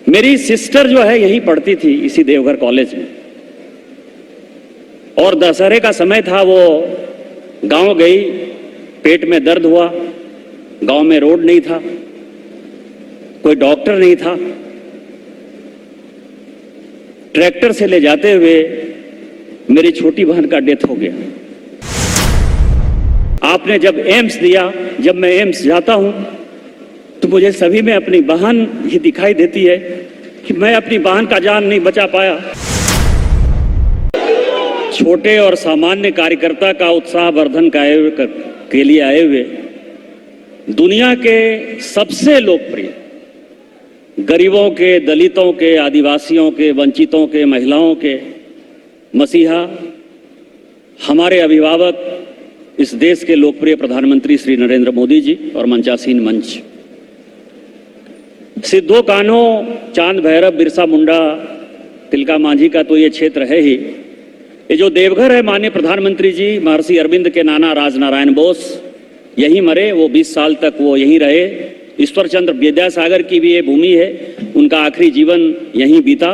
मेरी सिस्टर जो है यहीं पढ़ती थी इसी देवघर कॉलेज में, और दशहरे का समय था। वो गांव गई, पेट में दर्द हुआ, गांव में रोड नहीं था, कोई डॉक्टर नहीं था। ट्रैक्टर से ले जाते हुए मेरी छोटी बहन का डेथ हो गया। आपने जब एम्स दिया, जब मैं एम्स जाता हूं तो मुझे सभी में अपनी बहन ही दिखाई देती है कि मैं अपनी बहन का जान नहीं बचा पाया। छोटे और सामान्य कार्यकर्ता का उत्साहवर्धन के लिए आए हुए दुनिया के सबसे लोकप्रिय, गरीबों के, दलितों के, आदिवासियों के, वंचितों के, महिलाओं के मसीहा, हमारे अभिभावक, इस देश के लोकप्रिय प्रधानमंत्री श्री नरेंद्र मोदी जी और मंचासीन मंच, सिद्धो कान्हो, चांद भैरव, बिरसा मुंडा, तिलका मांझी का तो ये क्षेत्र है ही। ये जो देवघर है, माननीय प्रधानमंत्री जी महर्षि अरविंद के नाना राजनारायण बोस यहीं मरे, वो 20 साल तक वो यहीं रहे। ईश्वर चंद्र विद्यासागर की भी ये भूमि है, उनका आखिरी जीवन यहीं बीता।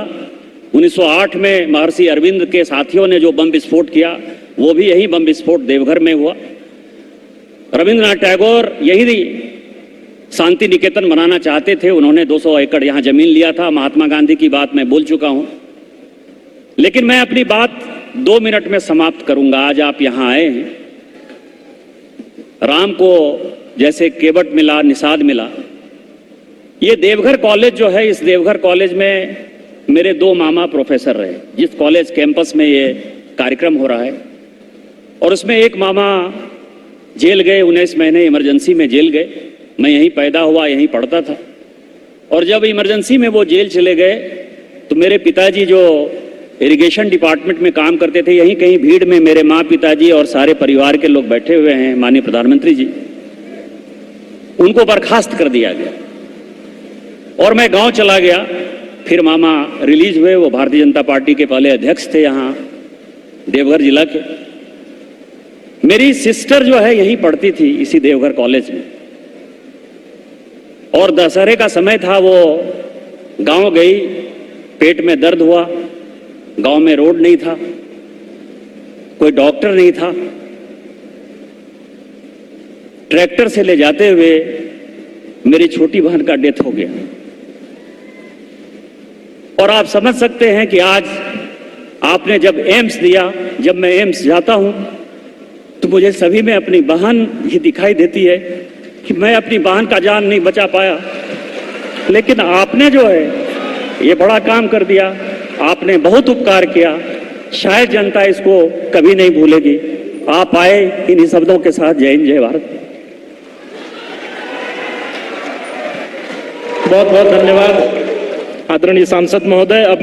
1908 में महर्षि अरविंद के साथियों ने जो बम विस्फोट किया, वो भी यही बम विस्फोट देवघर में हुआ। रविंद्रनाथ टैगोर यही शांति निकेतन बनाना चाहते थे, उन्होंने 200 एकड़ यहां जमीन लिया था। महात्मा गांधी की बात मैं बोल चुका हूं, लेकिन मैं अपनी बात 2 मिनट में समाप्त करूंगा। आज आप यहां आए हैं, राम को जैसे केवट मिला, निषाद मिला। ये देवघर कॉलेज जो है, इस देवघर कॉलेज में मेरे 2 मामा प्रोफेसर रहे, जिस कॉलेज कैंपस में ये कार्यक्रम हो रहा है। और उसमें एक मामा जेल गए, 19 महीने इमरजेंसी में जेल गए। मैं यहीं पैदा हुआ, यहीं पढ़ता था। और जब इमरजेंसी में वो जेल चले गए तो मेरे पिताजी जो इरिगेशन डिपार्टमेंट में काम करते थे, यहीं कहीं भीड़ में मेरे माँ, पिताजी और सारे परिवार के लोग बैठे हुए हैं, माननीय प्रधानमंत्री जी, उनको बर्खास्त कर दिया गया और मैं गांव चला गया। फिर मामा रिलीज हुए, वो भारतीय जनता पार्टी के पहले अध्यक्ष थे यहाँ देवघर जिला के। मेरी सिस्टर जो है यहीं पढ़ती थी इसी देवघर कॉलेज में, और दशहरे का समय था। वो गांव गई, पेट में दर्द हुआ, गांव में रोड नहीं था, कोई डॉक्टर नहीं था। ट्रैक्टर से ले जाते हुए मेरी छोटी बहन का डेथ हो गया। और आप समझ सकते हैं कि आज आपने जब एम्स दिया, जब मैं एम्स जाता हूं तो मुझे सभी में अपनी बहन ही दिखाई देती है कि मैं अपनी बहन का जान नहीं बचा पाया। लेकिन आपने जो है ये बड़ा काम कर दिया, आपने बहुत उपकार किया, शायद जनता इसको कभी नहीं भूलेगी। आप आए इन्हीं शब्दों के साथ। जय हिंद, जय भारत। बहुत बहुत धन्यवाद आदरणीय सांसद महोदय। अब